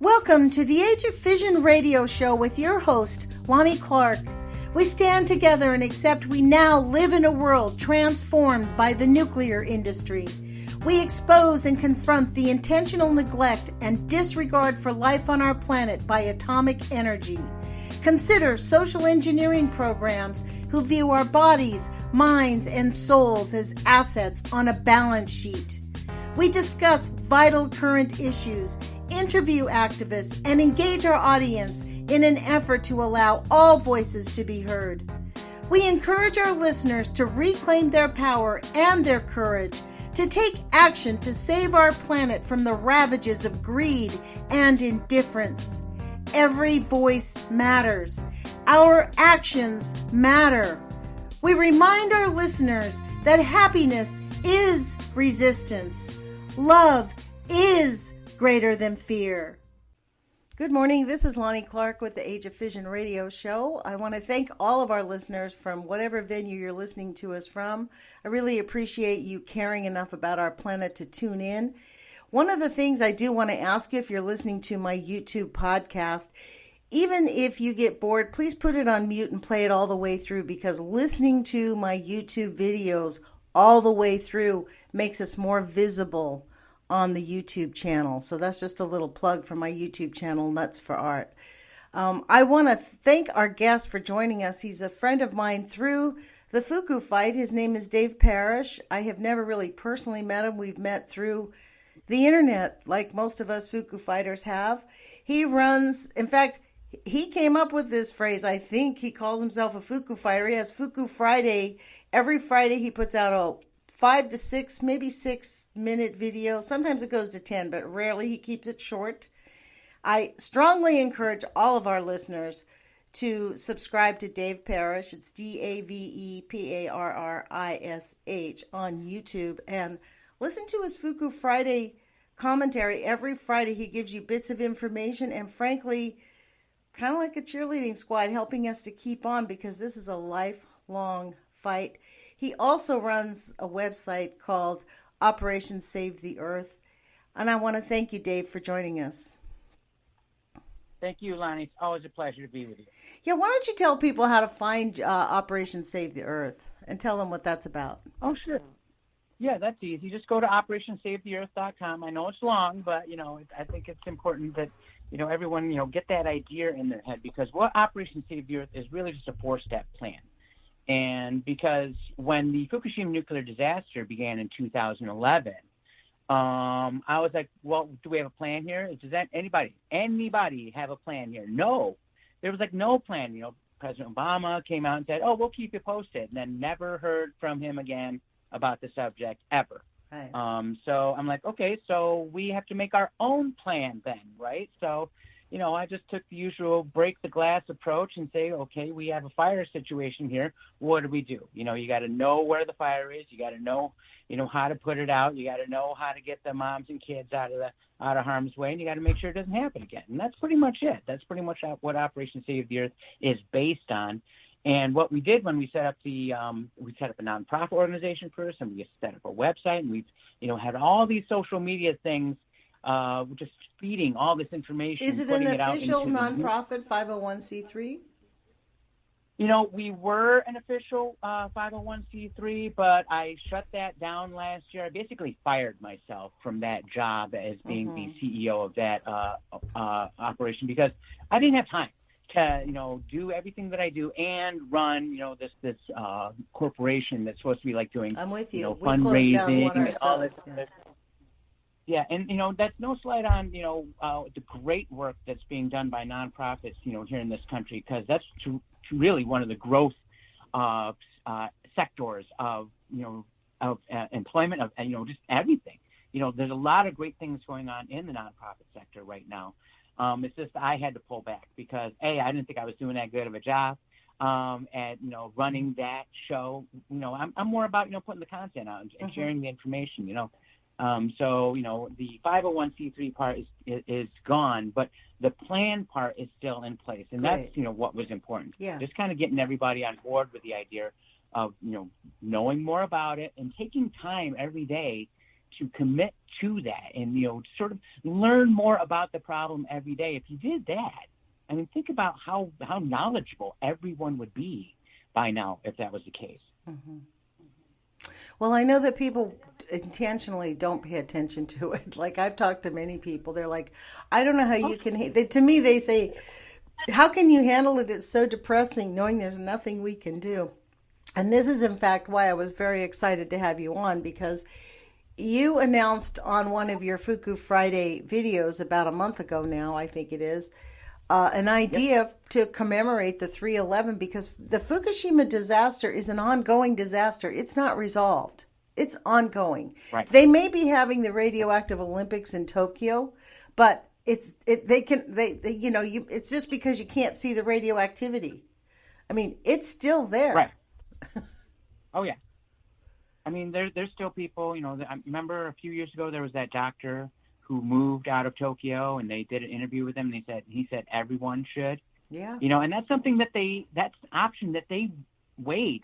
Welcome to the Age of Fission radio show with your host, Lonnie Clark. We stand together and accept we now live in a world transformed by the nuclear industry. We expose and confront the intentional neglect and disregard for life on our planet by atomic energy. Consider social engineering programs who view our bodies, minds, and souls as assets on a balance sheet. We discuss vital current issues, interview activists, and engage our audience in an effort to allow all voices to be heard. We encourage our listeners to reclaim their power and their courage to take action to save our planet from the ravages of greed and indifference. Every voice matters. Our actions matter. We remind our listeners that happiness is resistance. Love is greater than fear. Good morning. This is Lonnie Clark with the Age of Fission radio show. I want to thank all of our listeners from whatever venue you're listening to us from. I really appreciate you caring enough about our planet to tune in. One of the things I do want to ask you, if you're listening to my YouTube podcast, even if you get bored, please put it on mute and play it all the way through, because listening to my YouTube videos all the way through makes us more visible on the YouTube channel. So that's just a little plug for my YouTube channel, nutzforart. I want to thank our guest for joining us. He's a friend of mine through the Fuku fight. His name is Dave Parrish. I have never really personally met him. We've met through the internet, like most of us Fuku fighters have. He runs, in fact, he came up with this phrase. I think he calls himself a Fuku fighter. He has Fuku Friday. Every Friday he puts out a 5 to 6, maybe 6 minute video. Sometimes it goes to 10, but rarely. He keeps it short. I strongly encourage all of our listeners to subscribe to Dave Parrish. It's DaveParrish on YouTube, and listen to his Fuku Friday commentary. Every Friday he gives you bits of information and, frankly, kind of like a cheerleading squad, helping us to keep on, because this is a lifelong fight. He also runs a website called Operation Save the Earth. And I want to thank you, Dave, for joining us. Thank you, Lonnie. It's always a pleasure to be with you. Yeah, why don't you tell people how to find Operation Save the Earth and tell them what that's about? Oh, sure. Yeah, that's easy. Just go to OperationSaveTheEarth.com. I know it's long, but, I think it's important that, everyone, get that idea in their head, because what Operation Save the Earth is really just a 4-step plan. And because when the Fukushima nuclear disaster began in 2011, I was like, well, do we have a plan here? Does anybody have a plan here? No. There was no plan. President Obama came out and said, oh, we'll keep you posted, and then never heard from him again about the subject ever. Right. So I'm like, okay, so we have to make our own plan then, right? So I just took the usual break the glass approach and say, okay, we have a fire situation here. What do we do? You got to know where the fire is. You got to know, how to put it out. You got to know how to get the moms and kids out of harm's way, and you got to make sure it doesn't happen again. And that's pretty much it. That's pretty much what Operation Save the Earth is based on. And what we did when we set up we set up a nonprofit organization first, and we set up a website, and we've, had all these social media things, just feeding all this information. Is it an official nonprofit 501c3? We were an official 501c3, but I shut that down last year. I basically fired myself from that job as being the CEO of that operation, because I didn't have time to, do everything that I do and run, this corporation that's supposed to be doing, I'm with you. Fundraising and all this. Yeah. Yeah, and that's no slight on the great work that's being done by nonprofits here in this country, because that's really one of the growth sectors of employment, of just everything. There's a lot of great things going on in the nonprofit sector right now. It's just I had to pull back because I didn't think I was doing that good of a job at running that show. I'm more about putting the content out and sharing the information. So, the 501c3 part is gone, but the plan part is still in place. And that's, what was important. Yeah. Just kind of getting everybody on board with the idea of, knowing more about it and taking time every day to commit to that and, sort of learn more about the problem every day. If you did that, I mean, think about how knowledgeable everyone would be by now if that was the case. Mm-hmm. Well, I know that people intentionally don't pay attention to it. Like, I've talked to many people. They're like, I don't know how you can, to me, they say, how can you handle it? It's so depressing knowing there's nothing we can do. And this is, in fact, why I was very excited to have you on, because you announced on one of your Fuku Friday videos about a month ago now, I think it is, an idea to commemorate the 3/11, because the Fukushima disaster is an ongoing disaster. It's not resolved. It's ongoing. Right. They may be having the radioactive Olympics in Tokyo, but it's just because you can't see the radioactivity. I mean, it's still there. Right. Oh yeah. I mean, there's still people. I remember a few years ago there was that doctor who moved out of Tokyo, and they did an interview with him, and he said everyone should. Yeah. And that's something that's an option that they weighed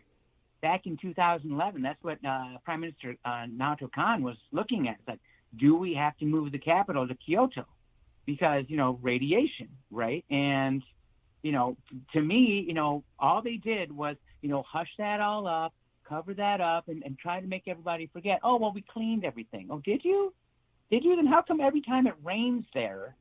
back in 2011. That's what Prime Minister Naoto Kan was looking at. It's like, do we have to move the capital to Kyoto? Because, radiation, right? And, to me, all they did was, hush that all up, cover that up, and try to make everybody forget, oh, well, we cleaned everything. Oh, did you? Then how come every time it rains there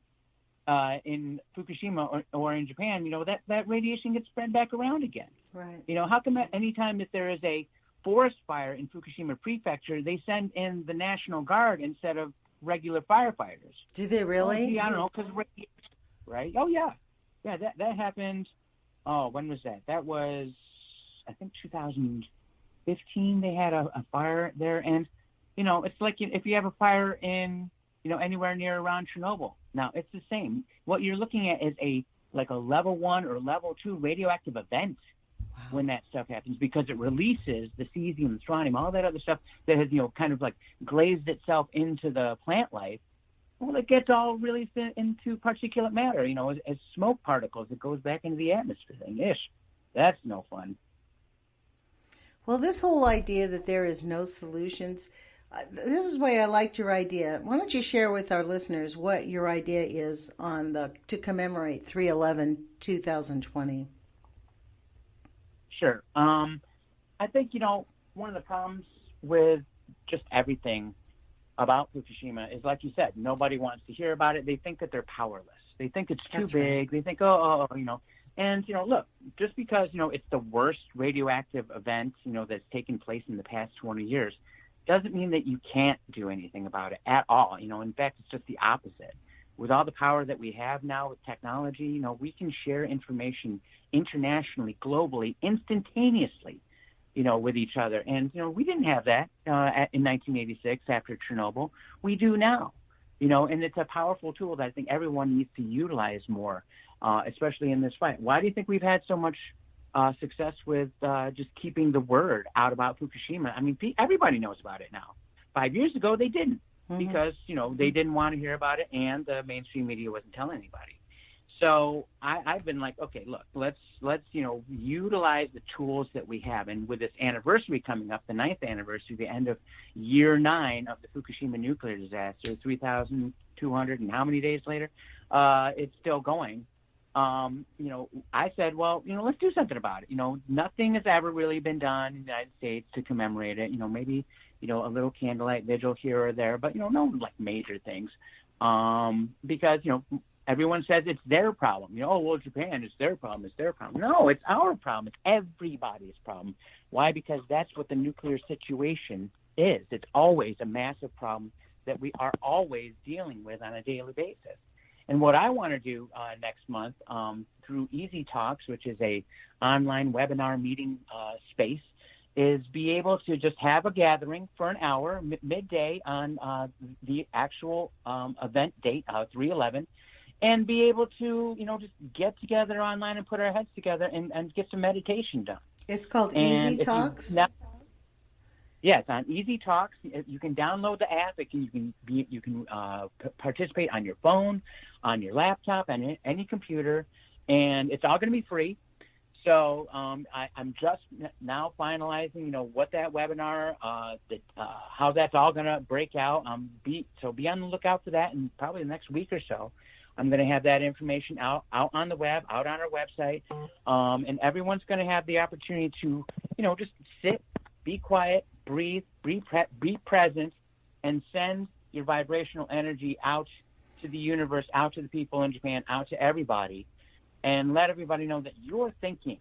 in Fukushima or in Japan, that radiation gets spread back around again? Right. How come anytime that there is a forest fire in Fukushima Prefecture, they send in the National Guard instead of regular firefighters? Do they really? Oh, gee, I don't know, because radiation, right? Oh, yeah. Yeah, that happened. Oh, when was that? That was, I think, 2015. They had a fire there, and it's like if you have a fire in, anywhere near around Chernobyl. Now, it's the same. What you're looking at is a level 1 or level 2 radioactive event. Wow. When that stuff happens, because it releases the cesium, the strontium, all that other stuff that has, kind of like glazed itself into the plant life. Well, it gets all released into particulate matter, as smoke particles. It goes back into the atmosphere. Ish. That's no fun. Well, this whole idea that there is no solutions, this is why I liked your idea. Why don't you share with our listeners what your idea is to commemorate 3/11/2020? Sure. I think, one of the problems with just everything about Fukushima is, like you said, nobody wants to hear about it. They think that they're powerless. They think it's too big. Right. They think, and, look, just because, it's the worst radioactive event, that's taken place in the past 20 years, doesn't mean that you can't do anything about it at all. In fact, it's just the opposite. With all the power that we have now with technology, we can share information internationally, globally, instantaneously, with each other. And, we didn't have that in 1986 after Chernobyl. We do now, and it's a powerful tool that I think everyone needs to utilize more, especially in this fight. Why do you think we've had so much success with just keeping the word out about Fukushima? I mean, everybody knows about it now. 5 years ago, they didn't. Mm-hmm. Because, they didn't want to hear about it, and the mainstream media wasn't telling anybody. So I've been like, okay, look, let's utilize the tools that we have. And with this anniversary coming up, the 9th anniversary, the end of year 9 of the Fukushima nuclear disaster, 3,200 and how many days later, it's still going. I said, well, let's do something about it. Nothing has ever really been done in the United States to commemorate it. Maybe a little candlelight vigil here or there, but, no like major things. Because, everyone says it's their problem. Oh, well, Japan, it's their problem. No, it's our problem. It's everybody's problem. Why? Because that's what the nuclear situation is. It's always a massive problem that we are always dealing with on a daily basis. And what I want to do next month through Easy Talks, which is a online webinar meeting space, is be able to just have a gathering for an hour, midday on the actual event date, 3/11, and be able to, just get together online and put our heads together and get some meditation done. It's called Easy Talks? Yes, on Easy Talks. You can download the app. You can participate on your phone, on your laptop, and any computer, and it's all going to be free. So I'm just now finalizing, what that webinar, how that's all going to break out. Be on the lookout for that, and probably the next week or so, I'm going to have that information out on the web, out on our website, and everyone's going to have the opportunity to, just sit, be quiet, breathe, be present, and send your vibrational energy out to the universe, out to the people in Japan, out to everybody, and let everybody know that you're thinking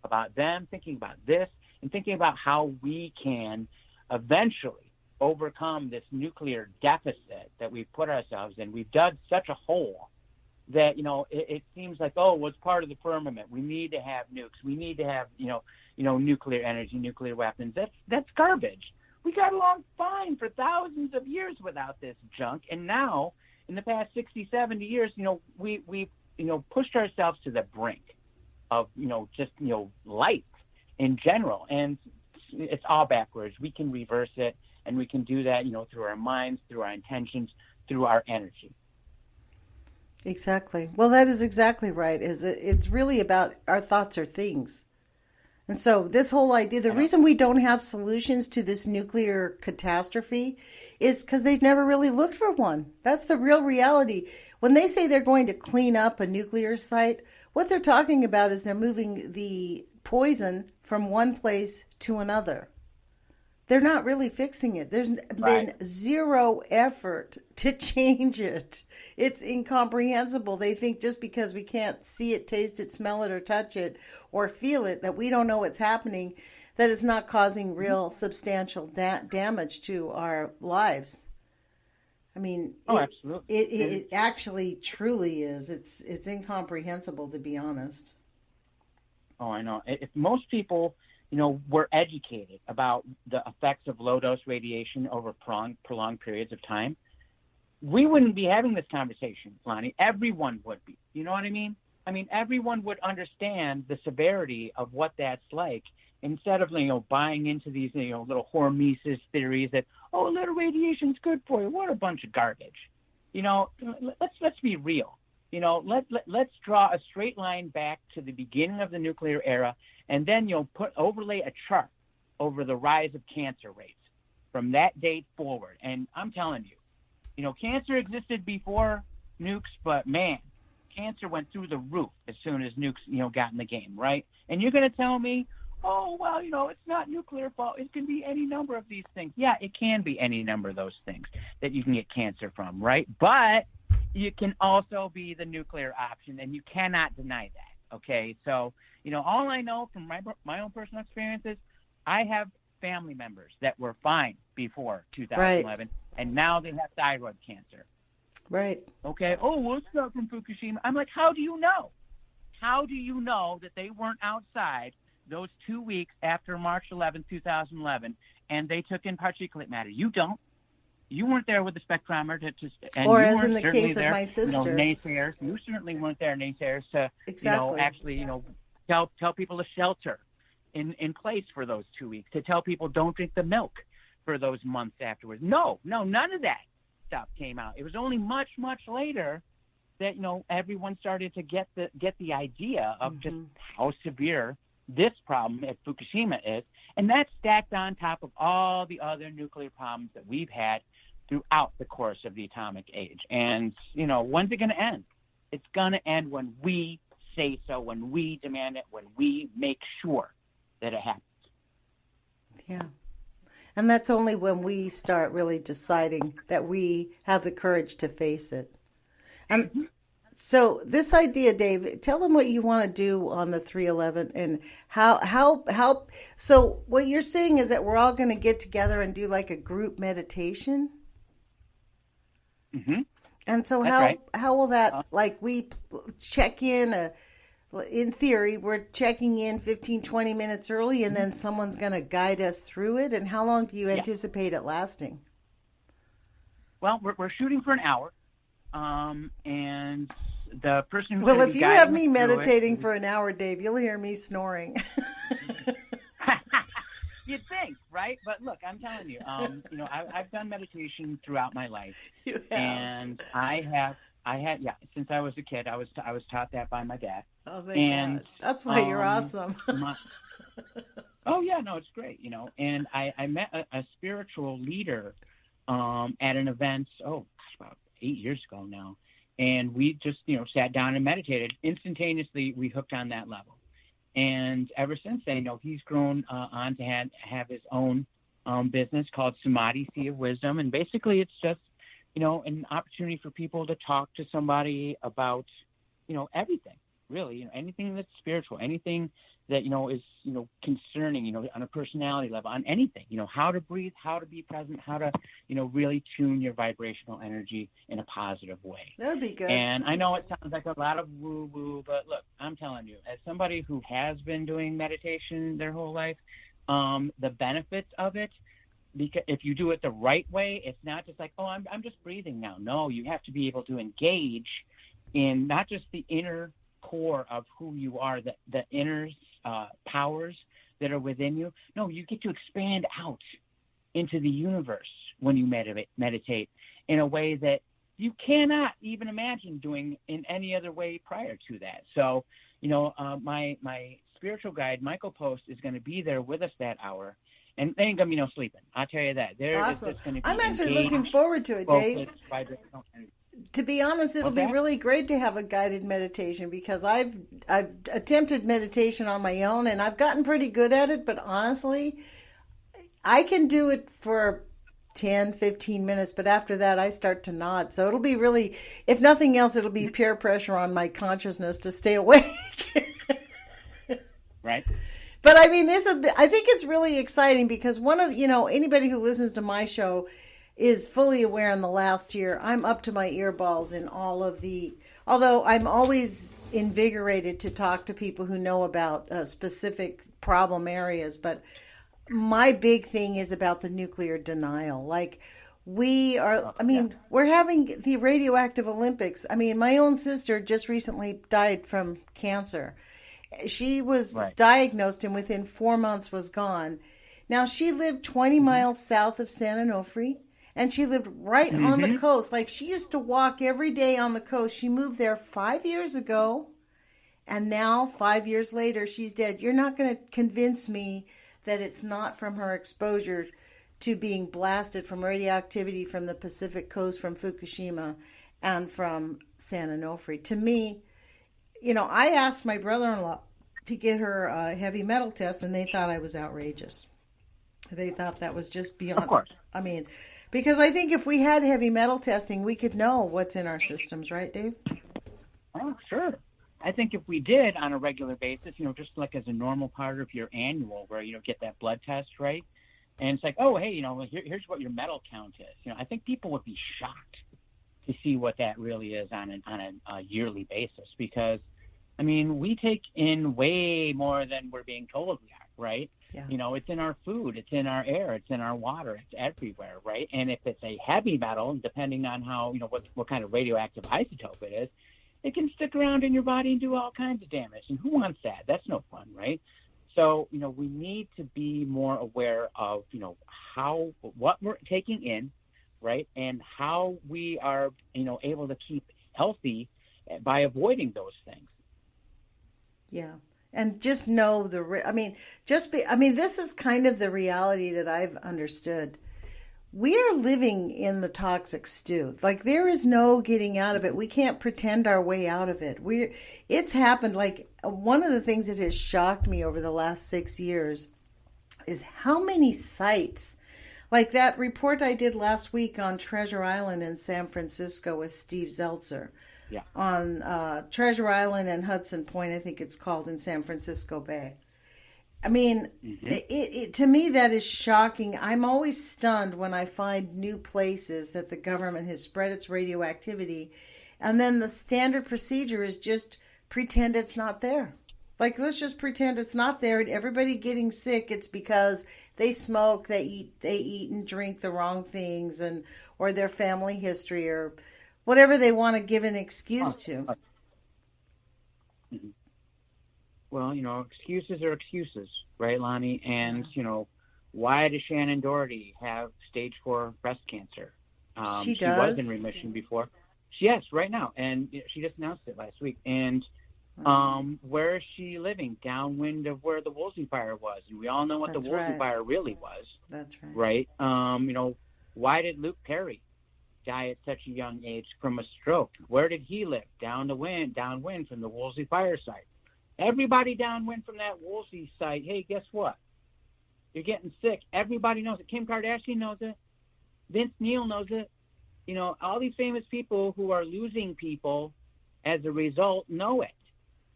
about them, thinking about this, and thinking about how we can eventually overcome this nuclear deficit that we've put ourselves in. We've dug such a hole that, it seems like, it's part of the firmament. We need to have nukes. We need to have, nuclear energy, nuclear weapons. That's garbage. We got along fine for thousands of years without this junk. And now, in the past 60, 70 years, we've pushed ourselves to the brink of, life in general. And it's all backwards. We can reverse it, and we can do that, through our minds, through our intentions, through our energy. Exactly. Well, that is exactly right. It's really about our thoughts are things. And so this whole idea, the reason we don't have solutions to this nuclear catastrophe is because they've never really looked for one. That's the real reality. When they say they're going to clean up a nuclear site, what they're talking about is they're moving the poison from one place to another. They're not really fixing it. There's been zero effort to change it. It's incomprehensible. They think just because we can't see it, taste it, smell it, or touch it, or feel it, that we don't know what's happening, that it's not causing real substantial damage to our lives. I mean, absolutely. It actually truly is. It's incomprehensible, to be honest. Oh, I know. If most people, were educated about the effects of low-dose radiation over prolonged periods of time, we wouldn't be having this conversation, Lonnie. Everyone would be. You know what I mean? I mean, everyone would understand the severity of what that's like, instead of, buying into these, little hormesis theories that, a little radiation's good for you. What a bunch of garbage. Let's be real. Let's draw a straight line back to the beginning of the nuclear era, and then overlay a chart over the rise of cancer rates from that date forward. And I'm telling you, cancer existed before nukes, but man, cancer went through the roof as soon as nukes, got in the game, right? And you're going to tell me, it's not nuclear fault. It can be any number of these things. Yeah, it can be any number of those things that you can get cancer from, right? But you can also be the nuclear option, and you cannot deny that, okay? So, all I know from my own personal experiences, I have family members that were fine before 2011, and now they have thyroid cancer. Right. Okay. It's not from Fukushima. I'm like, how do you know? How do you know that they weren't outside those 2 weeks after March 11, 2011, and they took in particulate matter? You don't. You weren't there with the spectrometer and or you as weren't in the certainly case there, of my sister. Naysayers. You certainly weren't there, naysayers, to Exactly. tell people to shelter in place for those 2 weeks, to tell people don't drink the milk for those months afterwards. No, none of that stuff came out. It was only much, much later that everyone started to get the idea of just how severe this problem at Fukushima is, and that's stacked on top of all the other nuclear problems that we've had throughout the course of the atomic age. And when's it going to end? It's going to end when we say so, when we demand it, when we make sure that it happens. Yeah. And that's only when we start really deciding that we have the courage to face it. And so this idea, Dave, tell them what you want to do on the 311 and how. So what you're saying is that we're all going to get together and do like a group meditation. Mm-hmm. And so That's how will that, we check in, in theory, we're checking in 15, 20 minutes early, and then someone's going to guide us through it. And how long do you anticipate it lasting? Well, we're shooting for an hour. And the person who's Well, if you have me meditating for an hour, Dave, you'll hear me snoring. You'd think, right? But look, I'm telling you, I've done meditation throughout my life, and I I had, yeah, since I was a kid, I was taught that by my dad. Oh, thank And God. That's why you're awesome. my, oh yeah, no, it's great, And I met a spiritual leader at an event, about 8 years ago now, and we just sat down and meditated. Instantaneously, we hooked on that level, and ever since then, he's grown on to have his own business called Samadhi Sea of Wisdom, and basically it's just an opportunity for people to talk to somebody about everything, really, anything that's spiritual, anything that is concerning, on a personality level, on anything, how to breathe, how to be present, how to really tune your vibrational energy in a positive way. That would be good. And I know it sounds like a lot of woo woo, but look, I'm telling you, as somebody who has been doing meditation their whole life, the benefits of it, because if you do it the right way, it's not just like, I'm just breathing now. No, you have to be able to engage in not just the inner core of who you are, the inner powers that are within you. No, you get to expand out into the universe when you meditate in a way that you cannot even imagine doing in any other way prior to that. So, my spiritual guide, Michael Post, is going to be there with us that hour. And they ain't going to be no sleeping. I'll tell you that. Awesome. I'm actually looking forward to it, Dave. To be honest, it'll be really great to have a guided meditation, because I've attempted meditation on my own and I've gotten pretty good at it. But honestly, I can do it for 10, 15 minutes, but after that I start to nod. So it'll be really, if nothing else, it'll be peer pressure on my consciousness to stay awake. Right. But I mean, I think it's really exciting, because anybody who listens to my show is fully aware in the last year, I'm up to my earballs in all of although I'm always invigorated to talk to people who know about specific problem areas. But my big thing is about the nuclear denial. Like, we're having the radioactive Olympics. I mean, my own sister just recently died from cancer. She was diagnosed and within 4 months was gone. Now, she lived 20 miles south of San Onofre, and she lived right on the coast. Like, she used to walk every day on the coast. She moved there 5 years ago, and now 5 years later, she's dead. You're not going to convince me that it's not from her exposure to being blasted from radioactivity from the Pacific coast, from Fukushima, and from San Onofre. To me, I asked my brother-in-law to get her a heavy metal test, and they thought I was outrageous. They thought that was just beyond. Of course. I mean, because I think if we had heavy metal testing, we could know what's in our systems, right, Dave? Oh, sure. I think if we did on a regular basis, just like as a normal part of your annual, where get that blood test, right? And it's like, oh, hey, here's what your metal count is. I think people would be shocked to see what that really is on a yearly basis, because I mean, we take in way more than we're being told we are, right? Yeah. It's in our food, it's in our air, it's in our water, it's everywhere, right? And if it's a heavy metal, depending on how, what kind of radioactive isotope it is, it can stick around in your body and do all kinds of damage. And who wants that? That's no fun, right? So, we need to be more aware of, what we're taking in, right? And how we are, able to keep healthy by avoiding those things. Yeah. And just know this is kind of the reality that I've understood. We are living in the toxic stew. Like, there is no getting out of it. We can't pretend our way out of it. It's happened. Like, one of the things that has shocked me over the last 6 years is how many sites, like that report I did last week on Treasure Island in San Francisco with Steve Zeltzer. Yeah. On Treasure Island and Hudson Point, I think it's called, in San Francisco Bay. I mean, to me, that is shocking. I'm always stunned when I find new places that the government has spread its radioactivity, and then the standard procedure is just pretend it's not there. Like, let's just pretend it's not there, and everybody getting sick, it's because they smoke, they eat and drink the wrong things, or their family history, or whatever they want to give an excuse to. Well, excuses are excuses, right, Lonnie? And, why does Shannon Doherty have stage 4 breast cancer? She was in remission before. Yes, right now. And she just announced it last week. And where is she living? Downwind of where the Woolsey fire was. And we all know what That's the Woolsey right. fire really was. That's right. Right? Why did Luke Perry die at such a young age from a stroke? Where did he live? Downwind from the Woolsey fire site. Everybody downwind from that Woolsey site, hey, guess what? You're getting sick. Everybody knows it. Kim Kardashian knows it. Vince Neil knows it. All these famous people who are losing people as a result know it,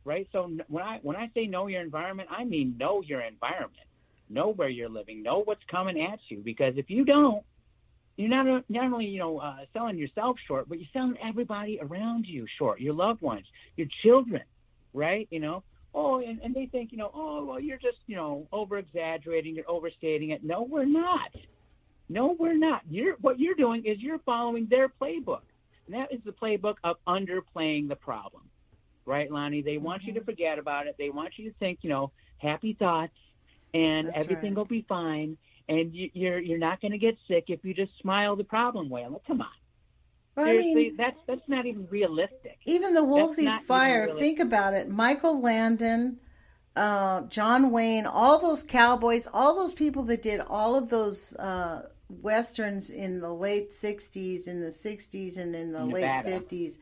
right? So when I say know your environment, I mean know your environment. Know where you're living. Know what's coming at you. Because if you don't, you're not only selling yourself short, but you're selling everybody around you short. Your loved ones, your children, right? And they think, well, you're just, over exaggerating, you're overstating it. No, we're not. What you're doing is you're following their playbook. And that is the playbook of underplaying the problem. Right, Lonnie? They want you to forget about it. They want you to think, happy thoughts, and That's everything right. will be fine. And you're not going to get sick if you just smile the problem away. I'm like, come on. Well, Seriously, that's not even realistic. even the Woolsey not even fire, realistic. think about it. Michael Landon, John Wayne, all those cowboys, all those people that did all of those Westerns in the late 60s, in the 60s, and in the Nevada. late 50s.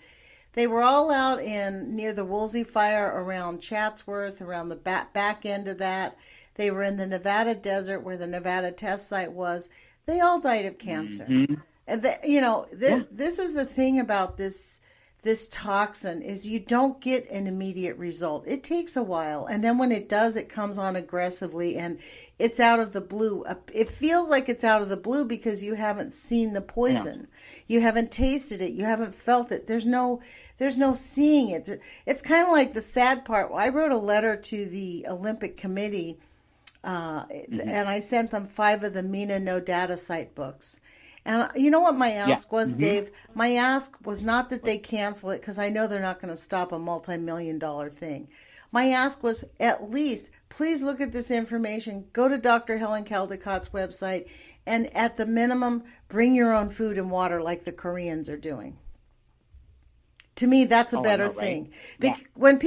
They were all out near the Woolsey fire around Chatsworth, around the back end of that. They were in the Nevada desert where the Nevada test site was. They all died of cancer. Mm-hmm. And this is the thing about this toxin is you don't get an immediate result. It takes a while, and then when it does, it comes on aggressively, and it's out of the blue. It feels like it's out of the blue because you haven't seen the poison, you haven't tasted it, you haven't felt it. There's no seeing it. It's kind of like the sad part. I wrote a letter to the Olympic Committee, and I sent them 5 of the Mina No Data Site books. And you know what my ask was, Dave? My ask was not that they cancel it, because I know they're not going to stop a multi-million-dollar thing. My ask was, at least, please look at this information, go to Dr. Helen Caldicott's website, and at the minimum, bring your own food and water like the Koreans are doing. To me, that's a better thing. Yeah. When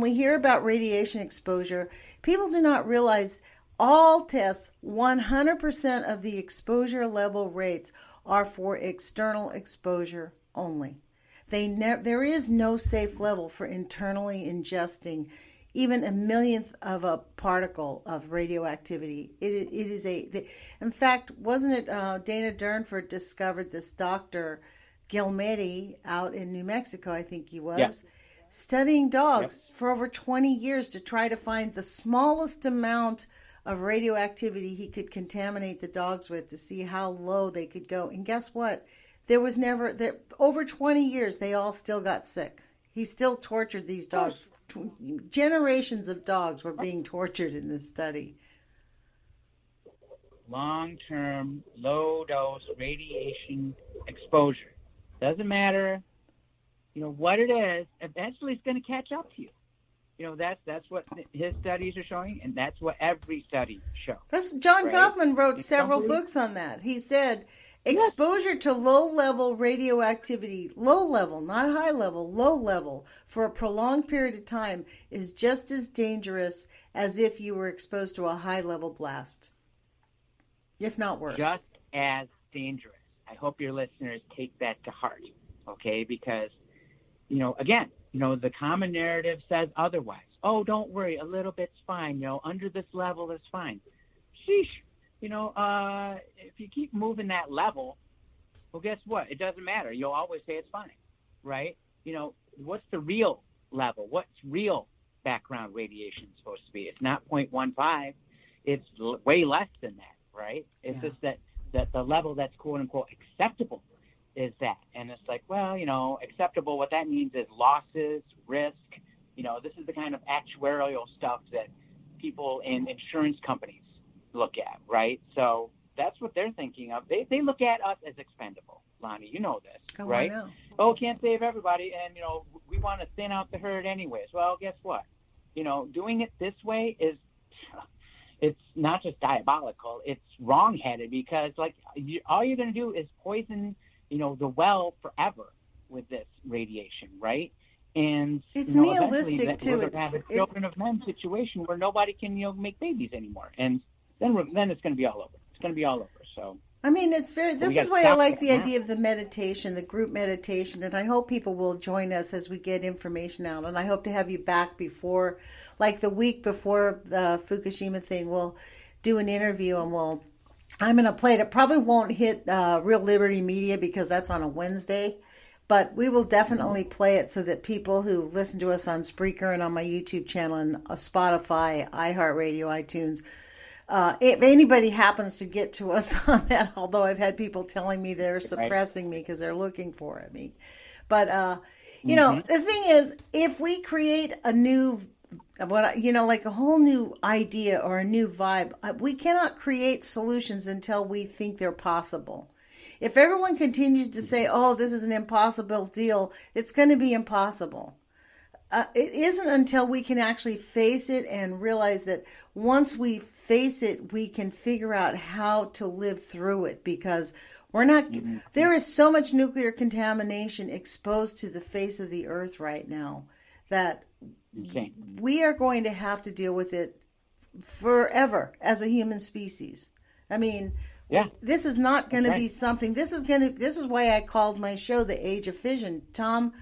we hear about radiation exposure, people do not realize all tests, 100% of the exposure level rates are for external exposure only. There is no safe level for internally ingesting even a millionth of a particle of radioactivity. In fact, wasn't it Dana Durnford discovered this Dr. Gilmedi out in New Mexico, I think he was, studying dogs for over 20 years to try to find the smallest amount of radioactivity he could contaminate the dogs with to see how low they could go. And guess what? Over 20 years, they all still got sick. He still tortured these dogs. Generations of dogs were being tortured in this study. Long-term, low-dose radiation exposure. Doesn't matter, what it is. Eventually, it's going to catch up to you. That's what his studies are showing, and that's what every study shows. John Goffman wrote several books on that. He said exposure to low-level radioactivity, low-level, not high-level, low-level, for a prolonged period of time is just as dangerous as if you were exposed to a high-level blast, if not worse. Just as dangerous. I hope your listeners take that to heart, okay? Because, again, the common narrative says otherwise. Oh, don't worry, a little bit's fine. Under this level is fine. Sheesh. If you keep moving that level, well, guess what? It doesn't matter. You'll always say it's fine, right? What's the real level? What's real background radiation supposed to be? It's not 0.15. It's way less than that, right? It's just that the level that's quote-unquote acceptable is that. And it's like, well, acceptable, what that means is losses, risk. This is the kind of actuarial stuff that people in insurance companies look at, right? So that's what they're thinking of. They look at us as expendable, Lonnie. You know this, right? I know. Oh, can't save everybody, and, we want to thin out the herd anyways. Well, guess what? Doing it this way it's not just diabolical, it's wrong-headed, because, all you're going to do is poison, the well forever, with this radiation, right? And it's nihilistic too. We're going to have a children of men situation where nobody can make babies anymore, and then it's going to be all over. It's going to be all over. So I mean, this is why I like the idea of the meditation, the group meditation, and I hope people will join us as we get information out. And I hope to have you back before, like the week before the Fukushima thing. We'll do an interview, and I'm going to play it. It probably won't hit Real Liberty Media because that's on a Wednesday, but we will definitely play it so that people who listen to us on Spreaker and on my YouTube channel and Spotify, iHeartRadio, iTunes. If anybody happens to get to us on that, although I've had people telling me they're suppressing me because they're looking for me. But, the thing is, if we create a new, like a whole new idea or a new vibe, we cannot create solutions until we think they're possible. If everyone continues to say, oh, this is an impossible deal, it's going to be impossible. It isn't until we can actually face it and realize that once we face it, we can figure out how to live through it, because there is so much nuclear contamination exposed to the face of the earth right now that we are going to have to deal with it forever as a human species. I mean, this is not going to be something. This is why I called my show The Age of Fission. Tom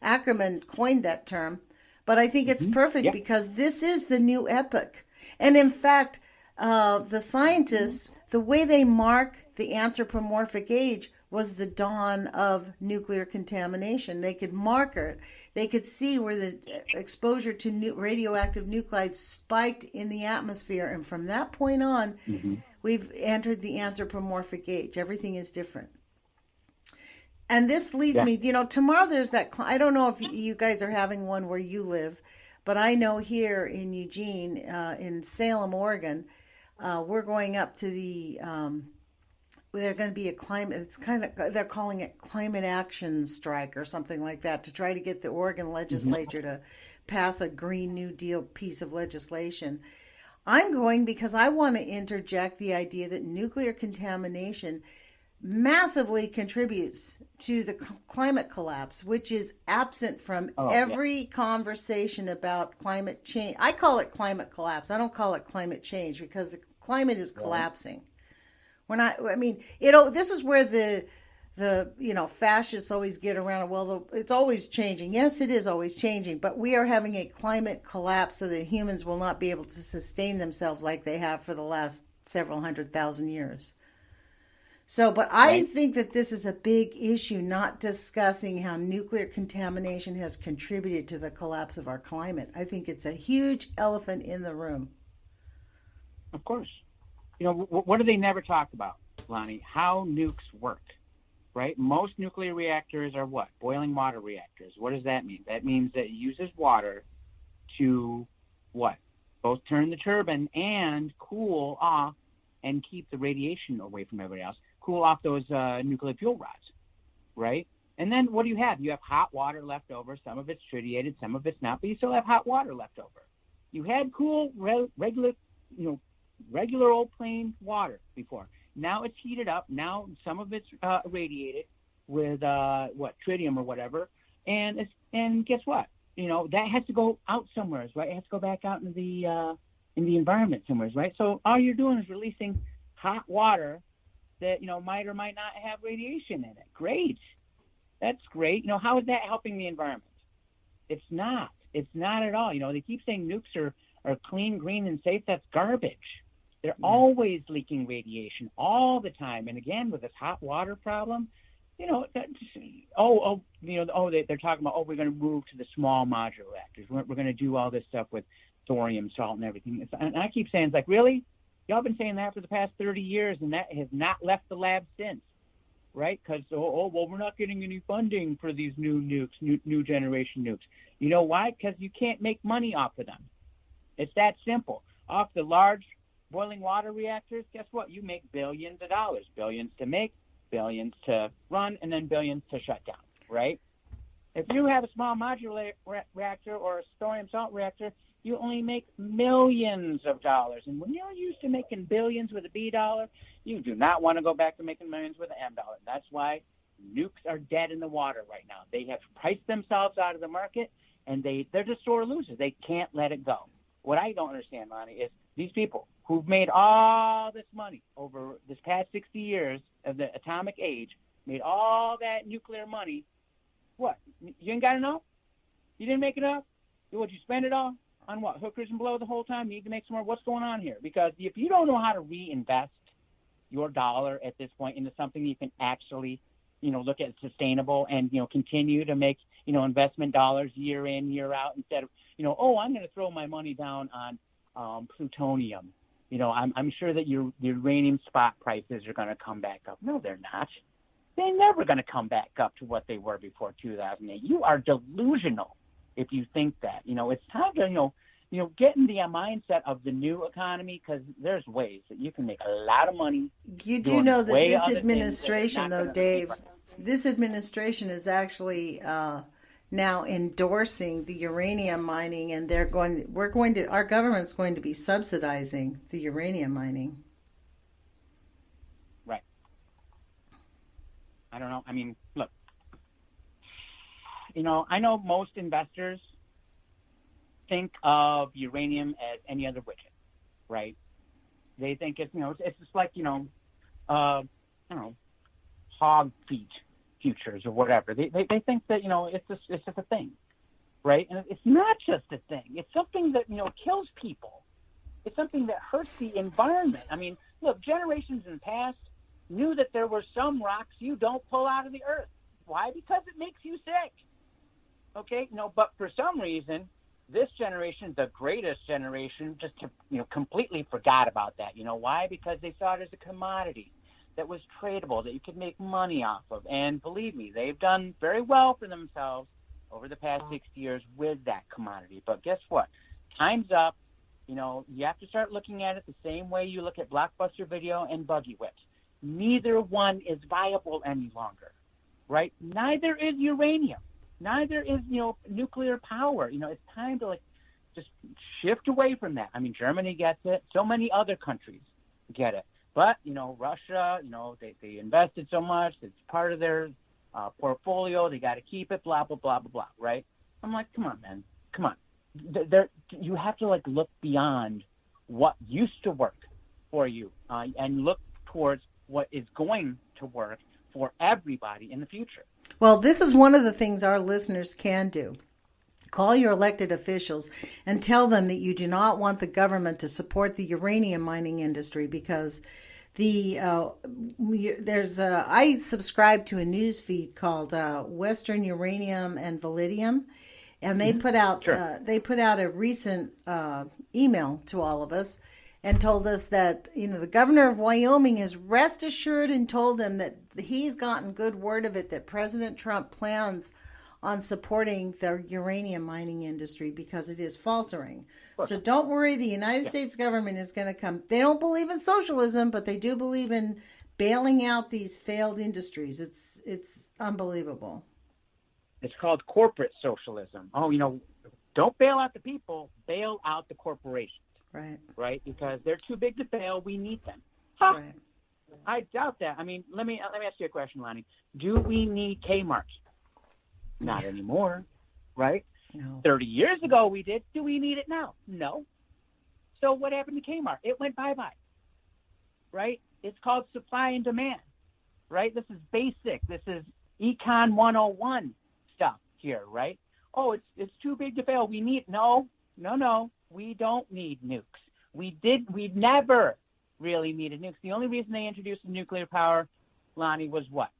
Ackerman coined that term, but I think it's perfect because this is the new epoch. And in fact, the scientists, the way they mark the anthropomorphic age was the dawn of nuclear contamination. They could mark it. They could see where the exposure to radioactive nuclides spiked in the atmosphere. And from that point on, we've entered the anthropomorphic age. Everything is different. And this leads me, tomorrow there's that, I don't know if you guys are having one where you live, but I know here in Eugene, in Salem, Oregon, we're going up to the, there's going to be a climate, they're calling it climate action strike or something like that, to try to get the Oregon legislature to pass a Green New Deal piece of legislation. I'm going because I want to interject the idea that nuclear contamination massively contributes to the climate collapse, which is absent from every conversation about climate change. I call it climate collapse. I don't call it climate change because the climate is collapsing. This is where the fascists always get around. Well, it's always changing. Yes, it is always changing, but we are having a climate collapse so that humans will not be able to sustain themselves like they have for the last several 100,000 years. So, but I think that this is a big issue, not discussing how nuclear contamination has contributed to the collapse of our climate. I think it's a huge elephant in the room. Of course. What do they never talk about, Lonnie? How nukes work, right? Most nuclear reactors are what? Boiling water reactors. What does that mean? That means that it uses water to what? Both turn the turbine and cool off and keep the radiation away from everybody else. Cool off those nuclear fuel rods, right? And then what do you have? You have hot water left over. Some of it's tritiated, some of it's not, but you still have hot water left over. You had cool, regular old plain water before. Now it's heated up. Now some of it's irradiated with tritium or whatever. And guess what? That has to go out somewhere, right? It has to go back out in the environment somewhere, right? So all you're doing is releasing hot water that might or might not have radiation in it. Great, that's great. How is that helping the environment? It's not. It's not at all. They keep saying nukes are clean, green, and safe. That's garbage. They're always leaking radiation all the time. And again, with this hot water problem, they're talking about we're going to move to the small modular reactors. We're going to do all this stuff with thorium, salt, and everything. And I keep saying, it's like, really? Y'all been saying that for the past 30 years, and that has not left the lab since, right? Because, we're not getting any funding for these new nukes, new generation nukes. You know why? Because you can't make money off of them. It's that simple. Off the large boiling water reactors, guess what? You make billions of dollars. Billions to make, billions to run, and then billions to shut down, right? If you have a small modular reactor or a thorium salt reactor, you only make millions of dollars. And when you're used to making billions with a B dollar, you do not want to go back to making millions with an M dollar. That's why nukes are dead in the water right now. They have priced themselves out of the market, and they're just sore losers. They can't let it go. What I don't understand, Lonnie, is these people who've made all this money over this past 60 years of the atomic age, made all that nuclear money. What? You ain't got enough? You didn't make enough? Would you spend it all on what? Hookers and blow the whole time? You need to make some more. What's going on here? Because if you don't know how to reinvest your dollar at this point into something that you can actually, look at sustainable and, continue to make, investment dollars year in, year out, instead of, I'm going to throw my money down on plutonium. I'm sure that your uranium spot prices are going to come back up. No, they're not. They're never going to come back up to what they were before 2008. You are delusional if you think that. It's time to, get in the mindset of the new economy, because there's ways that you can make a lot of money. You do know that this administration, though, Dave, this administration is actually now endorsing the uranium mining, and our government's going to be subsidizing the uranium mining. Right. I don't know. I mean, look, I know most investors think of uranium as any other widget, right? They think it's, it's just like, hog feet futures or whatever. They think that, it's just a thing, right? And it's not just a thing. It's something that, kills people. It's something that hurts the environment. I mean, look, generations in the past knew that there were some rocks you don't pull out of the earth. Why? Because it makes you sick. Okay? But for some reason, this generation, the greatest generation, just completely forgot about that. Why? Because they saw it as a commodity that was tradable, that you could make money off of. And believe me, they've done very well for themselves over the past 60 years with that commodity. But guess what? Time's up. You have to start looking at it the same way you look at Blockbuster Video and Buggy Whips. Neither one is viable any longer, right? Neither is uranium. Neither is, nuclear power. It's time to, just shift away from that. I mean, Germany gets it. So many other countries get it. But, Russia, they invested so much. It's part of their portfolio. They got to keep it, blah, blah, blah, blah, blah, right? I'm like, come on, man. Come on. You have to, look beyond what used to work for you and look towards what is going to work for everybody in the future. Well, this is one of the things our listeners can do. Call your elected officials and tell them that you do not want the government to support the uranium mining industry, because I subscribe to a news feed called Western Uranium and Validium, and they put out a recent email to all of us and told us that, the governor of Wyoming is rest assured and told them that he's gotten good word of it that President Trump plans on supporting the uranium mining industry because it is faltering. So don't worry, the United States government is going to come. They don't believe in socialism, but they do believe in bailing out these failed industries. It's unbelievable. It's called corporate socialism. Oh, don't bail out the people, bail out the corporations. Right? Because they're too big to fail. We need them. Right. I doubt that. I mean, let me ask you a question, Lonnie. Do we need Kmart? Not anymore, right? No. 30 years ago we did. Do we need it now? No. So what happened to Kmart? It went bye-bye, right? It's called supply and demand, right? This is basic. This is Econ 101 stuff here, right? Oh, it's too big to fail. We need no. We don't need nukes. We've never really needed nukes. The only reason they introduced nuclear power, Lonnie, was what?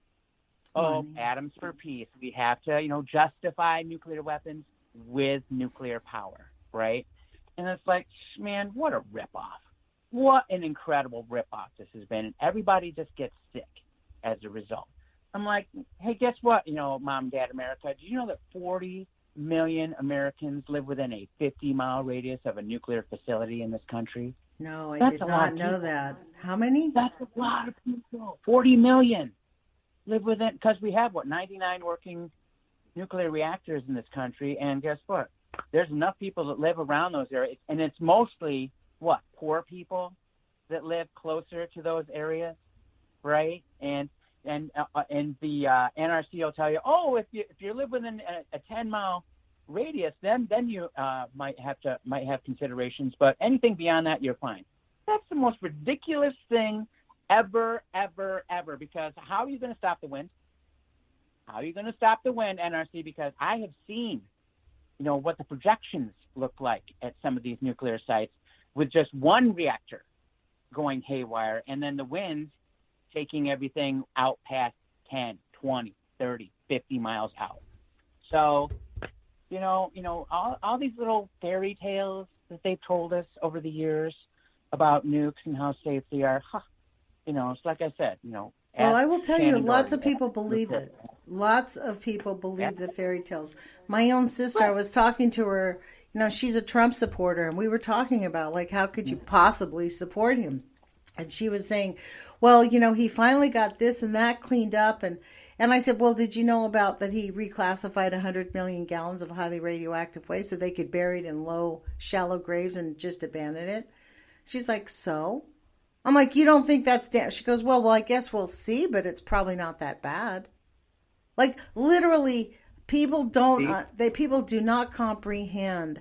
Oh, atoms for peace. We have to, justify nuclear weapons with nuclear power, right? And it's like, man, what a ripoff. What an incredible ripoff this has been. And everybody just gets sick as a result. I'm like, hey, guess what, Mom, Dad, America? Did you know that 40 million Americans live within a 50-mile radius of a nuclear facility in this country? No, I did not know that. How many? That's a lot of people. 40 million live within, because we have, 99 working nuclear reactors in this country, and guess what? There's enough people that live around those areas, and it's mostly, poor people that live closer to those areas, right? And the NRC will tell you, oh, if you live within a 10-mile radius, then you might have considerations, but anything beyond that, you're fine. That's the most ridiculous thing ever, because how are you going to stop the wind? How are you going to stop the wind, NRC? Because I have seen, what the projections look like at some of these nuclear sites with just one reactor going haywire, and then the winds taking everything out past 10, 20, 30, 50 miles out. So, all these little fairy tales that they've told us over the years about nukes and how safe they are, it's like I said, Well, I will tell you, lots of people believe it. Lots of people believe the fairy tales. My own sister, I was talking to her, she's a Trump supporter, and we were talking about, like, how could you possibly support him? And she was saying, well, he finally got this and that cleaned up. And I said, well, did you know about that he reclassified 100 million gallons of highly radioactive waste so they could bury it in low, shallow graves and just abandon it? She's like, so? I'm like, you don't think that's She goes, well, I guess we'll see, but it's probably not that bad. Like, literally, people do not comprehend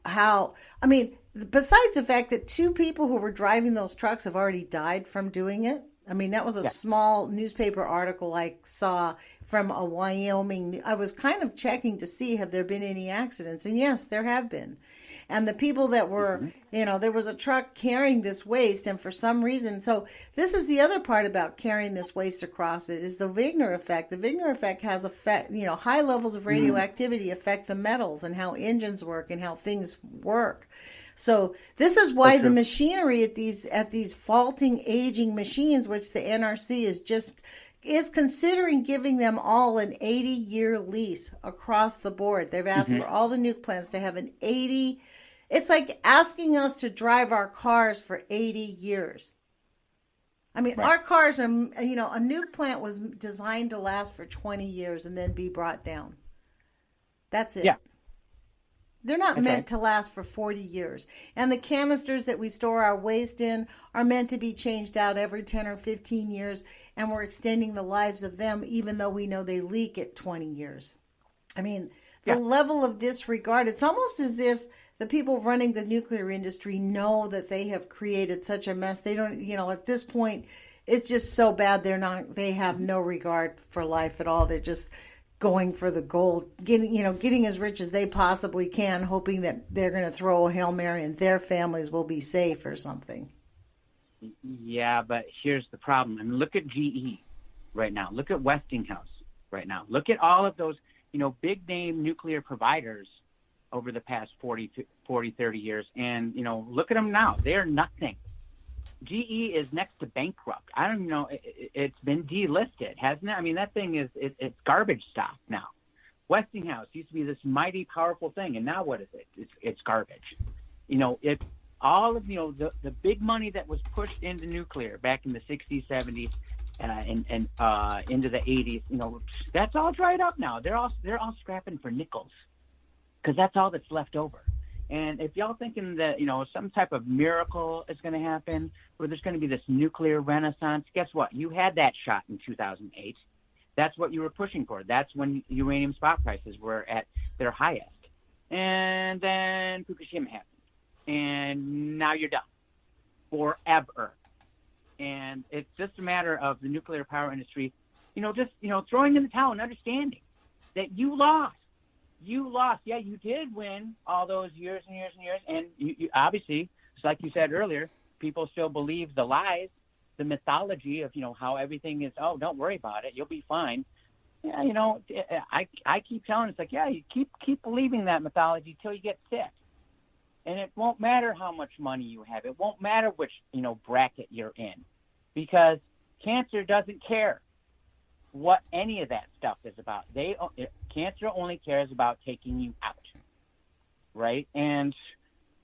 how, besides the fact that 2 people who were driving those trucks have already died from doing it. That was a small newspaper article I saw from a Wyoming. I was kind of checking to see, have there been any accidents? And yes, there have been. And the people that were, there was a truck carrying this waste, and for some reason, so this is the other part about carrying this waste across it, is the Wigner effect. The Wigner effect has high levels of radioactivity affect the metals and how engines work and how things work. So this is why the machinery at these faulting, aging machines, which the NRC is considering giving them all an 80-year lease across the board. They've asked for all the nuke plants to have an 80. It's like asking us to drive our cars for 80 years. Our cars are, a nuke plant was designed to last for 20 years and then be brought down. That's it. Yeah. They're not meant to last for 40 years. And the canisters that we store our waste in are meant to be changed out every 10 or 15 years, and we're extending the lives of them even though we know they leak at 20 years. The level of disregard, it's almost as if the people running the nuclear industry know that they have created such a mess. They don't, at this point, it's just so bad they have no regard for life at all. They're just going for the gold, getting as rich as they possibly can, hoping that they're going to throw a Hail Mary and their families will be safe or something. Yeah, but here's the problem. Look at GE right now. Look at Westinghouse right now. Look at all of those, big name nuclear providers over the past 40, 30 years. And, look at them now. They're nothing. GE is next to bankrupt. I don't even know. It's been delisted, hasn't it? That thing it's garbage stock now. Westinghouse used to be this mighty, powerful thing, and now what is it? It's garbage. It's all of the big money that was pushed into nuclear back in the 60s, 70s, and into the 80s. That's all dried up now. They're all scrapping for nickels because that's all that's left over. And if y'all thinking that, some type of miracle is going to happen, where there's going to be this nuclear renaissance, guess what? You had that shot in 2008. That's what you were pushing for. That's when uranium spot prices were at their highest. And then Fukushima happened. And now you're done. Forever. And it's just a matter of the nuclear power industry, throwing in the towel and understanding that you lost. You lost. Yeah, you did win all those years and years and years. And you obviously, just like you said earlier, people still believe the lies, the mythology of, how everything is, oh, don't worry about it. You'll be fine. Yeah, I keep telling it's like, yeah, you keep believing that mythology till you get sick. And it won't matter how much money you have. It won't matter which, bracket you're in, because cancer doesn't care what any of that stuff is about. Cancer only cares about taking you out, right? And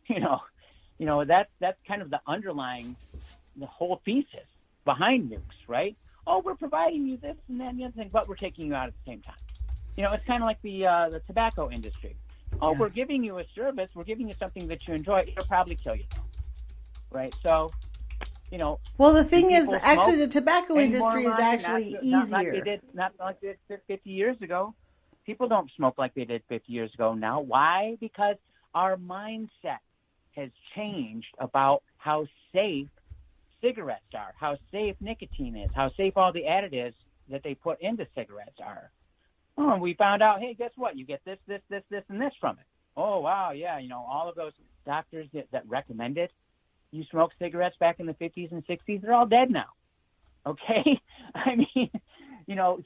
that's kind of the underlying, the whole thesis behind nukes, right? Oh, we're providing you this and that and the other thing, but we're taking you out at the same time. It's kind of like the tobacco industry. Oh, we're giving you a service, we're giving you something that you enjoy. It'll probably kill you, right? So, Well, the thing is, people actually, smoke the tobacco anymore, industry is Lonnie? actually Not like they easier. did, not like they did 50 years ago. People don't smoke like they did 50 years ago now. Why? Because our mindset has changed about how safe cigarettes are, how safe nicotine is, how safe all the additives that they put into cigarettes are. Oh, and we found out, hey, guess what? You get this, and this from it. Oh, wow, yeah, all of those doctors that recommended you smoke cigarettes back in the 50s and 60s, they're all dead now. Okay? I mean,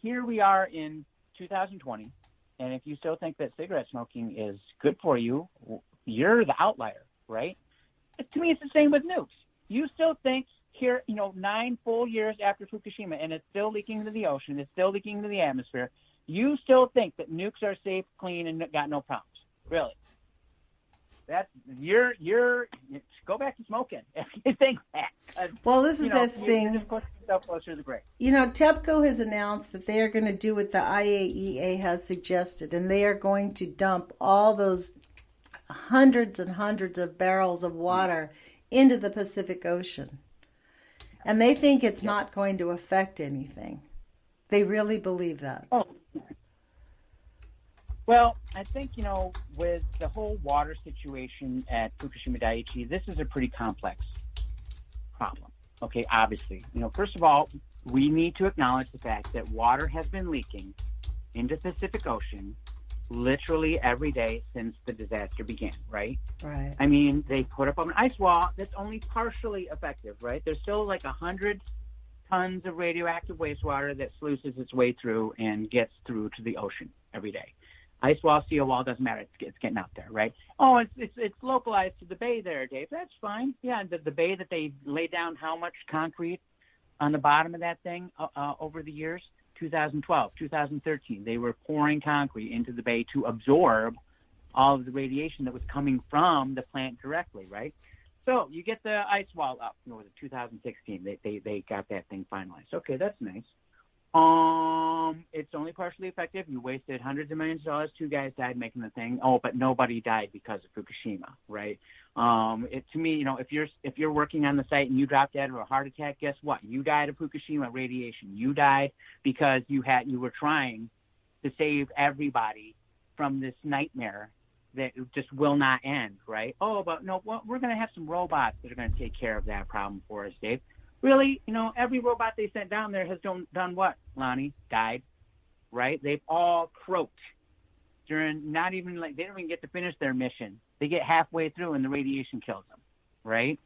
here we are in 2020, and if you still think that cigarette smoking is good for you, you're the outlier, right? To me, it's the same with nukes. You still think here, 9 full years after Fukushima, and it's still leaking into the ocean, it's still leaking into the atmosphere, you still think that nukes are safe, clean, and got no problems. Really? You're go back to smoking if you think that. Well, this is that thing. You're just pushing yourself closer to the grave. TEPCO has announced that they are going to do what the IAEA has suggested, and they are going to dump all those hundreds and hundreds of barrels of water into the Pacific Ocean. And they think it's not going to affect anything. They really believe that. Oh. Well, I think, with the whole water situation at Fukushima Daiichi, this is a pretty complex problem. Okay, obviously. First of all, we need to acknowledge the fact that water has been leaking into the Pacific Ocean literally every day since the disaster began, right? Right. I mean, they put up an ice wall that's only partially effective, right? There's still like 100 tons of radioactive wastewater that sluices its way through and gets through to the ocean every day. Ice wall, seal wall, doesn't matter. It's getting out there, right? Oh, it's localized to the bay there, Dave. That's fine. Yeah, the bay that they laid down how much concrete on the bottom of that thing over the years? 2012, 2013, they were pouring concrete into the bay to absorb all of the radiation that was coming from the plant directly, right? So you get the ice wall up. Was it 2016? They got that thing finalized. Okay, that's nice. It's only partially effective. You wasted hundreds of millions of dollars. 2 guys died making the thing. Oh, but nobody died because of Fukushima, right? To me, if you're working on the site and you dropped dead of a heart attack, guess what? You died of Fukushima radiation. You died because you were trying to save everybody from this nightmare that just will not end, right? Oh, but no, we're going to have some robots that are going to take care of that problem for us, Dave. Really, every robot they sent down there has done what, Lonnie? Died, right? They've all croaked during they don't even get to finish their mission. They get halfway through and the radiation kills them, right?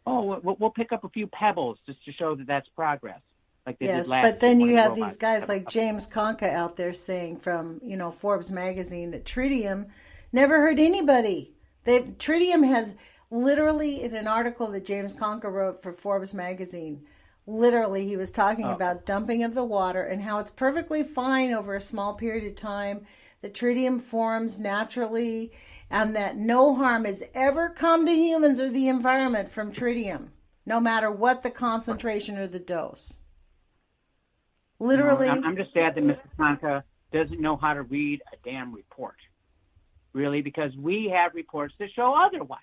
Oh, we'll pick up a few pebbles just to show that that's progress. Like they did last but then you have robots. These guys like James Conca out there saying from, Forbes magazine that tritium never hurt anybody. Tritium has literally, in an article that James Conca wrote for Forbes magazine, literally he was talking about dumping of the water and how it's perfectly fine over a small period of time. The tritium forms naturally and that no harm has ever come to humans or the environment from tritium, no matter what the concentration or the dose. Literally. I'm just sad that Mr. Conca doesn't know how to read a damn report, really, because we have reports that show otherwise.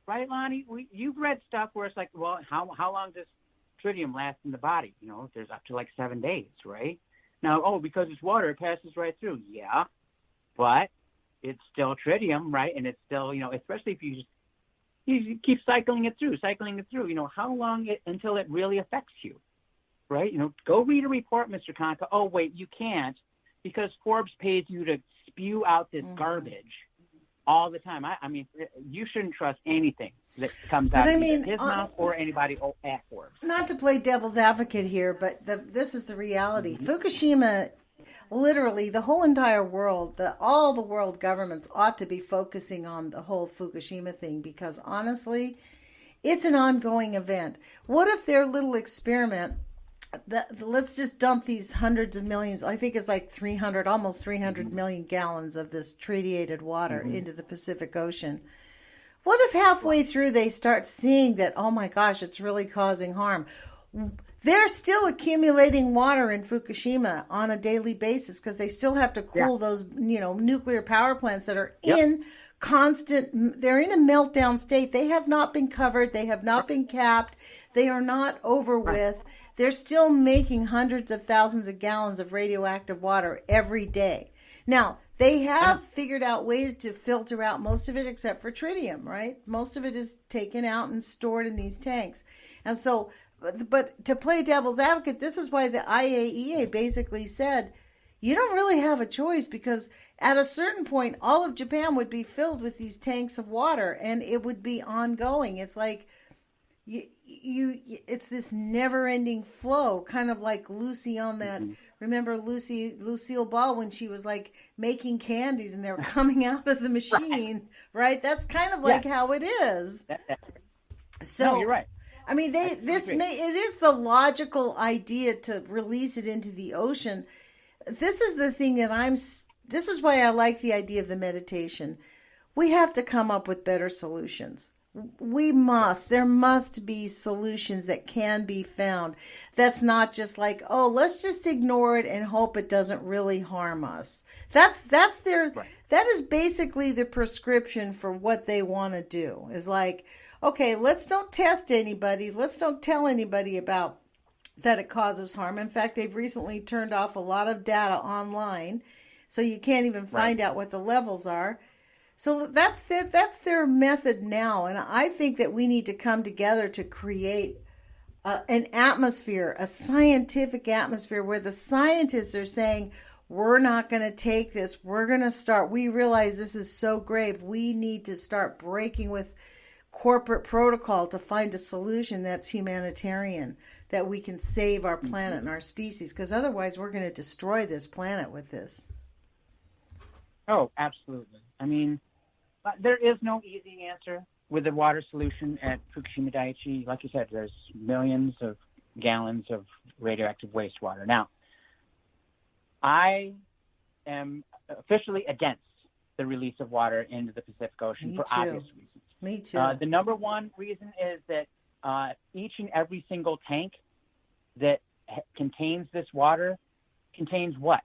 Right, Lonnie? You've read stuff where it's like, well, how long does tritium last in the body? There's up to like 7 days, right? Now, because it's water, it passes right through. Yeah, but it's still tritium, right? And it's still, especially if you keep cycling it through, how long until it really affects you, right? Go read a report, Mr. Conca. Oh, wait, you can't because Forbes pays you to spew out this garbage all the time. I mean, you shouldn't trust anything that comes out of his mouth or anybody at Forbes. Not to play devil's advocate here, but this is the reality. Fukushima, literally, the whole entire world, all the world governments ought to be focusing on the whole Fukushima thing because, honestly, it's an ongoing event. What if their little experiment, let's just dump these hundreds of millions, I think it's like almost 300 million gallons of this tritiated water into the Pacific Ocean. What if halfway through they start seeing that, oh my gosh, it's really causing harm? They're still accumulating water in Fukushima on a daily basis because they still have to cool those, nuclear power plants that are in they're in a meltdown state. They have not been covered. They have not been capped. They are not over with. They're still making hundreds of thousands of gallons of radioactive water every day. Now, they have figured out ways to filter out most of it except for tritium, right? Most of it is taken out and stored in these tanks. And so, but to play devil's advocate, this is why the IAEA basically said, you don't really have a choice, because at a certain point, all of Japan would be filled with these tanks of water and it would be ongoing. It's like, it's this never-ending flow, kind of like Lucy on that. Remember Lucille Ball when she was like making candies and they were coming out of the machine, right? That's kind of like how it is. So no, you're right. I mean, it is the logical idea to release it into the ocean. This is the thing this is why I like the idea of the meditation. We have to come up with better solutions. There must be solutions that can be found. That's not just like, oh, let's just ignore it and hope it doesn't really harm us. That is basically the prescription for what they want to do, is like, okay, let's don't test anybody. Let's don't tell anybody about that it causes harm. In fact, they've recently turned off a lot of data online, so you can't even find out what the levels are. So that's their method now, and I think that we need to come together to create an atmosphere, a scientific atmosphere, where the scientists are saying, we're not going to take this. We realize this is so grave. We need to start breaking with corporate protocol to find a solution that's humanitarian, that we can save our planet and our species, because otherwise we're going to destroy this planet with this. Oh, absolutely. I mean, there is no easy answer with the water solution at Fukushima Daiichi. Like you said, there's millions of gallons of radioactive wastewater. Now, I am officially against the release of water into the Pacific Ocean for obvious reasons. Me too. The number one reason is that each and every single tank that contains this water contains what?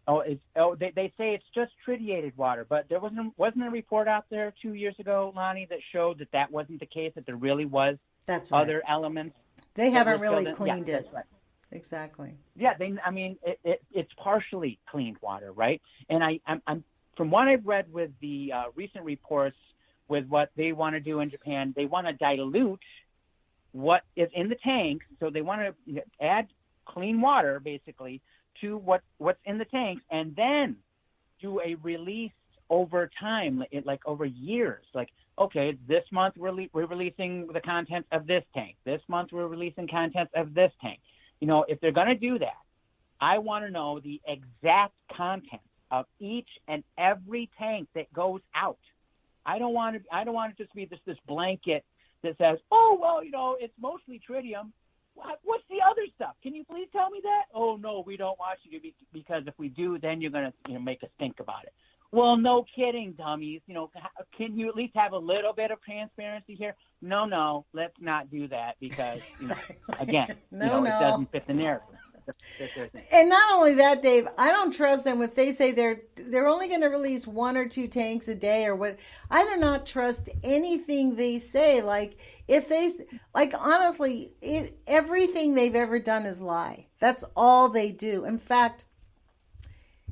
They say it's just tritiated water, but there wasn't a report out there 2 years ago, Lonnie, that showed that wasn't the case, that there really was other elements. They haven't really cleaned it. That's right. Exactly. Yeah, it's partially cleaned water, right? And I'm from what I've read with the recent reports with what they want to do in Japan, they want to dilute what is in the tanks. So they want to add clean water, basically, to what's in the tanks, and then do a release over time, like over years. Like, okay, this month we're releasing the contents of this tank. This month we're releasing contents of this tank. If they're going to do that, I want to know the exact contents of each and every tank that goes out. I don't want it just to be this blanket that says, oh, well, it's mostly tritium. What's the other stuff? Can you please tell me that? Oh, no, we don't want you to, because if we do, then you're going to make us think about it. Well, no kidding, dummies. Can you at least have a little bit of transparency here? No, let's not do that, because, again, it doesn't fit the narrative. And not only that, Dave, I don't trust them if they say they're only going to release 1 or 2 tanks a day or what. I do not trust anything they say. Like, if they, like, honestly, everything they've ever done is lie. That's all they do. In fact,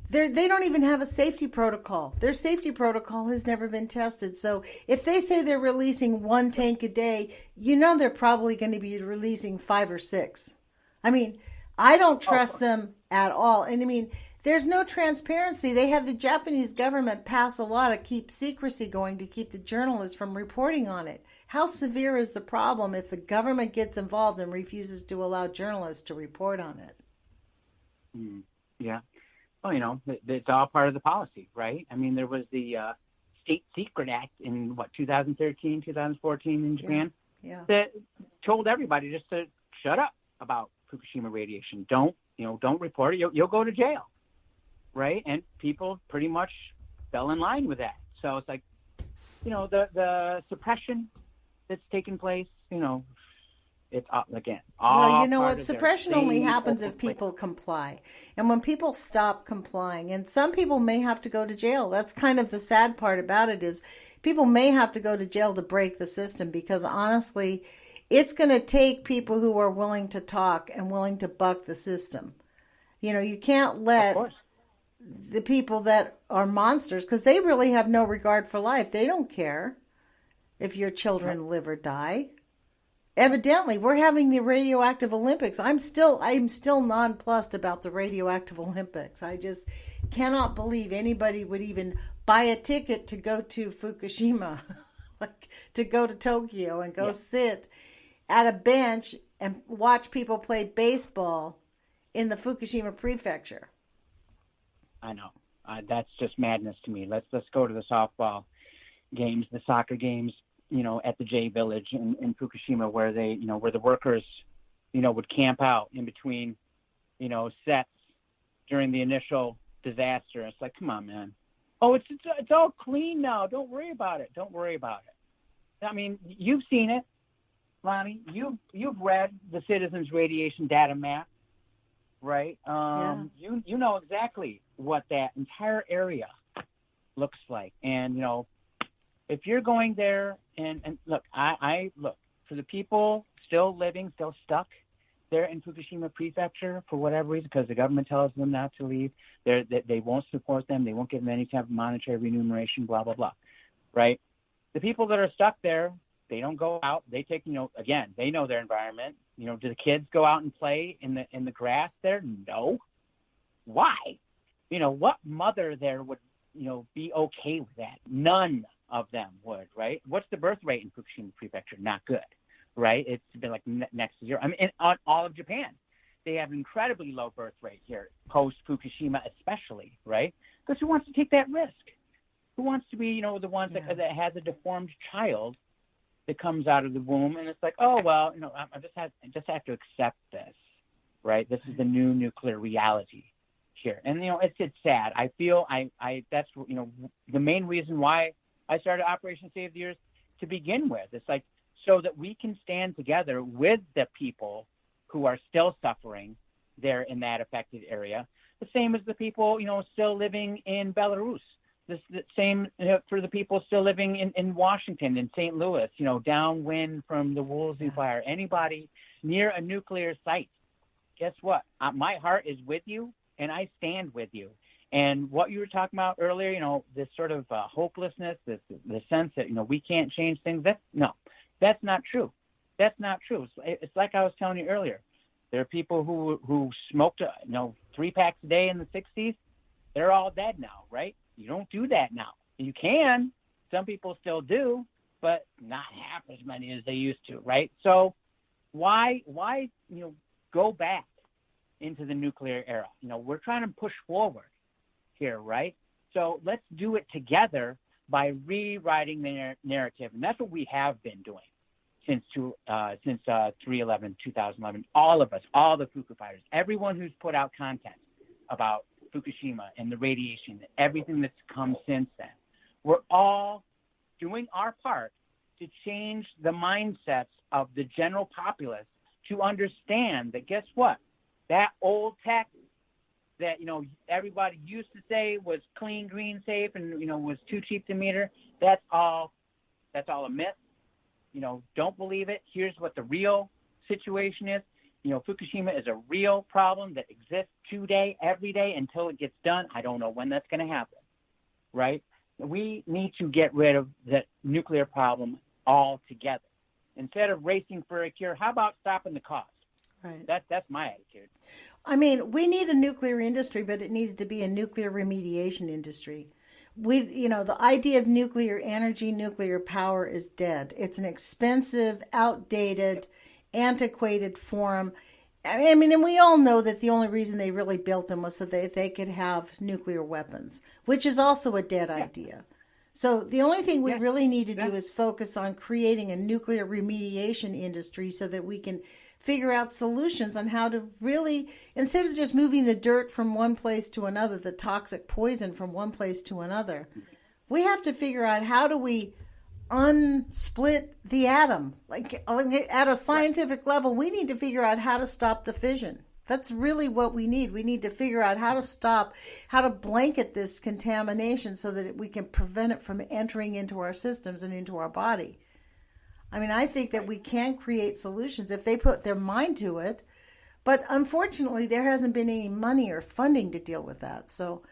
they don't even have a safety protocol. Their safety protocol has never been tested. So if they say they're releasing 1 tank a day, they're probably going to be releasing 5 or 6. I mean, I don't trust them at all. And there's no transparency. They had the Japanese government pass a law to keep secrecy going, to keep the journalists from reporting on it. How severe is the problem if the government gets involved and refuses to allow journalists to report on it? Yeah. Well, it's all part of the policy, right? There was the State Secret Act in, 2013, 2014 in Japan that told everybody just to shut up about Fukushima radiation. Don't report it. You'll go to jail, right? And people pretty much fell in line with that. So it's like, the suppression that's taken place, It's again Well, all you know part what? of their Suppression only same happens old if plan. people comply. And when people stop complying, and some people may have to go to jail. That's kind of the sad part about it is people may have to go to jail to break the system because honestly, it's going to take people who are willing to talk and willing to buck the system. You know, you can't Of let course. the people that are monsters because they really have no regard for life. They don't care if your No. children live or die. Evidently, we're having the radioactive Olympics. I'm still nonplussed about the radioactive Olympics. I just cannot believe anybody would even buy a ticket to go to Fukushima, like to go to Tokyo and go Yeah, sit at a bench and watch people play baseball in the Fukushima prefecture. I know. That's just madness to me. Let's go to the softball games, the soccer games, at the J Village in Fukushima, where where the workers, would camp out in between, sets during the initial disaster. It's like, come on, man. Oh, it's all clean now. Don't worry about it. Don't worry about it. I mean, you've seen it, Lonnie. You've read the Citizens Radiation Data Map, right? Yeah. You know exactly what that entire area looks like, and if you're going there and look, I look for the people still living, still stuck there in Fukushima Prefecture for whatever reason, because the government tells them not to leave. They won't support them. They won't give them any type of monetary remuneration, blah, blah, blah, right? The people that are stuck there, they don't go out. They take, again, they know their environment. Do the kids go out and play in the grass there? No. Why? What mother there would, be okay with that? None of them would, right? What's the birth rate in Fukushima Prefecture? Not good, right? It's been like next to zero. I mean, on all of Japan, they have an incredibly low birth rate here, post-Fukushima especially, right? Because who wants to take that risk? Who wants to be, the ones that has a deformed child that comes out of the womb, and it's like, oh, well, I just have to accept this, right? This is the new nuclear reality here. And, it's sad. I feel that's, the main reason why I started Operation Save the Earth to begin with. It's like so that we can stand together with the people who are still suffering there in that affected area, the same as the people, still living in Belarus, the same for the people still living in Washington, in St. Louis, downwind from the Woolsey fire, anybody near a nuclear site. Guess what? My heart is with you, and I stand with you. And what you were talking about earlier, this sort of hopelessness, the sense that, we can't change things. That's not true. That's not true. It's like I was telling you earlier. There are people who smoked, 3 packs a day in the 60s. They're all dead now, right? You don't do that now. You can. Some people still do, but not half as many as they used to, right? So why go back into the nuclear era? We're trying to push forward here, right? So let's do it together by rewriting the narrative, and that's what we have been doing since 3/11/2011. All of us, all the FukuFridays, everyone who's put out content about Fukushima and the radiation, everything that's come since then, we're all doing our part to change the mindsets of the general populace to understand that, guess what? That old tech that, everybody used to say was clean, green, safe, and, was too cheap to meter, that's all a myth. Don't believe it. Here's what the real situation is. Fukushima is a real problem that exists today, every day, until it gets done. I don't know when that's going to happen, right? We need to get rid of the nuclear problem altogether. Instead of racing for a cure, how about stopping the cost? Right. That's my attitude. I mean, we need a nuclear industry, but it needs to be a nuclear remediation industry. The idea of nuclear energy, nuclear power is dead. It's an expensive, outdated, antiquated form. I mean, and we all know that the only reason they really built them was so that they could have nuclear weapons, which is also a dead idea. So the only thing we really need to do is focus on creating a nuclear remediation industry so that we can figure out solutions on how to really, instead of just moving the dirt from one place to another, the toxic poison from one place to another, we have to figure out how do we unsplit the atom. Like at a scientific level, we need to figure out how to stop the fission. That's really what we need. We need to figure out how to blanket this contamination so that we can prevent it from entering into our systems and into our body. I mean, I think that we can create solutions if they put their mind to it. But unfortunately, there hasn't been any money or funding to deal with that. So,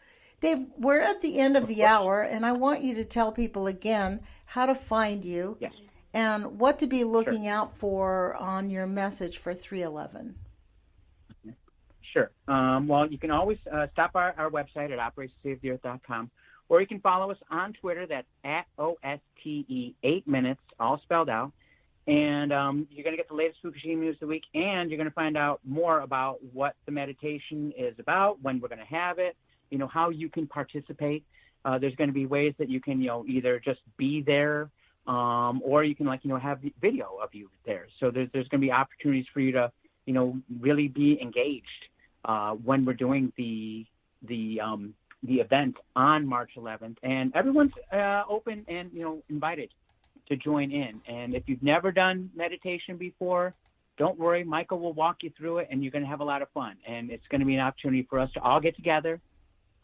Dave, we're at the end of the hour, and I want you to tell people again how to find you. Yes. And what to be looking out for on your message for 311. Sure. Well, you can always stop our website at operationsavetheearth.com, or you can follow us on Twitter. That's at OSTE 8 minutes, all spelled out. And you're going to get the latest Fukushima news of the week, and you're going to find out more about what the meditation is about, when we're going to have it, how you can participate. There's going to be ways that you can, either just be there, or you can have the video of you there. So there's going to be opportunities for you to, really be engaged when we're doing the event on March 11th, and everyone's open and invited to join in. And if you've never done meditation before, don't worry, Michael will walk you through it, and you're going to have a lot of fun. And it's going to be an opportunity for us to all get together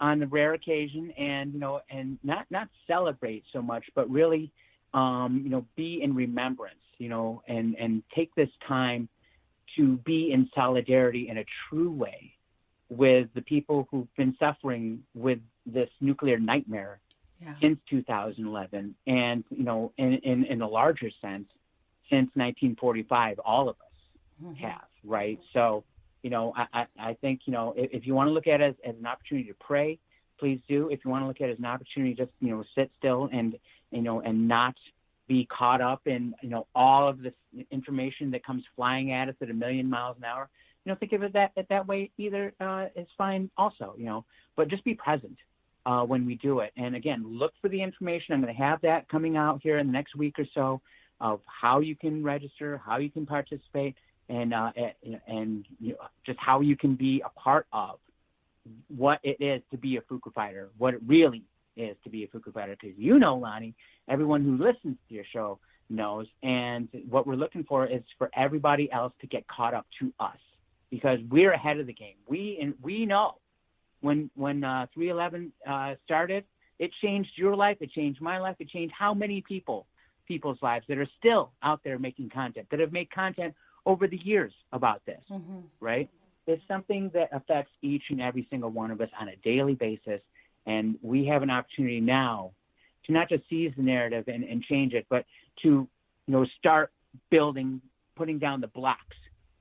on the rare occasion and and not celebrate so much, but really be in remembrance, and take this time to be in solidarity in a true way with the people who've been suffering with this nuclear nightmare since 2011, and in a larger sense, since 1945, all of us have, right? So, I think if you want to look at it as an opportunity to pray, please do. If you want to look at it as an opportunity, just sit still and not be caught up in all of this information that comes flying at us at 1,000,000 miles an hour. Think of it that way. Either is fine also. But just be present when we do it. And again, look for the information. I'm going to have that coming out here in the next week or so of how you can register, how you can participate, and just how you can be a part of what it is to be a FukuFriday, what it really is to be a FukuFriday. Because Lonnie, everyone who listens to your show knows, and what we're looking for is for everybody else to get caught up to us, because we're ahead of the game. We know when 311 started, it changed your life, it changed my life, it changed how many people's lives that are still out there making content, that have made content over the years about this, right? It's something that affects each and every single one of us on a daily basis, and we have an opportunity now to not just seize the narrative and change it, but to start building, putting down the blocks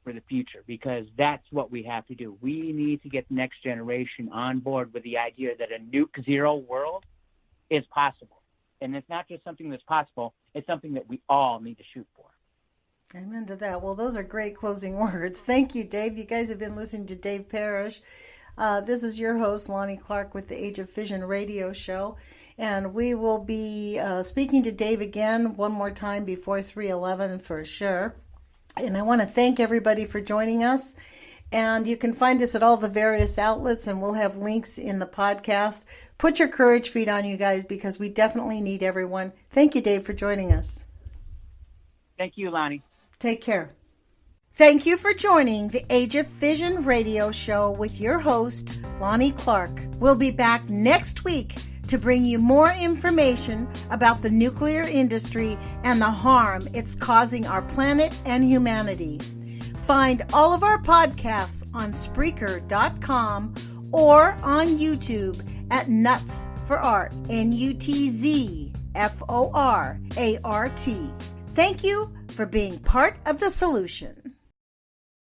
for the future, because that's what we have to do. We need to get the next generation on board with the idea that a nuke zero world is possible. And it's not just something that's possible, it's something that we all need to shoot for. Amen to that. Well, those are great closing words. Thank you, Dave. You guys have been listening to Dave Parrish. This is your host, Lonnie Clark, with the Age of Fission radio show. And we will be speaking to Dave again one more time before 311 for sure. And I want to thank everybody for joining us. And you can find us at all the various outlets, and we'll have links in the podcast. Put your courage feet on, you guys, because we definitely need everyone. Thank you, Dave, for joining us. Thank you, Lonnie. Take care. Thank you for joining the Age of Fission radio show with your host, Lonnie Clark. We'll be back next week to bring you more information about the nuclear industry and the harm it's causing our planet and humanity. Find all of our podcasts on Spreaker.com or on YouTube at nutzforart, nutzforart. Thank you for being part of the solution.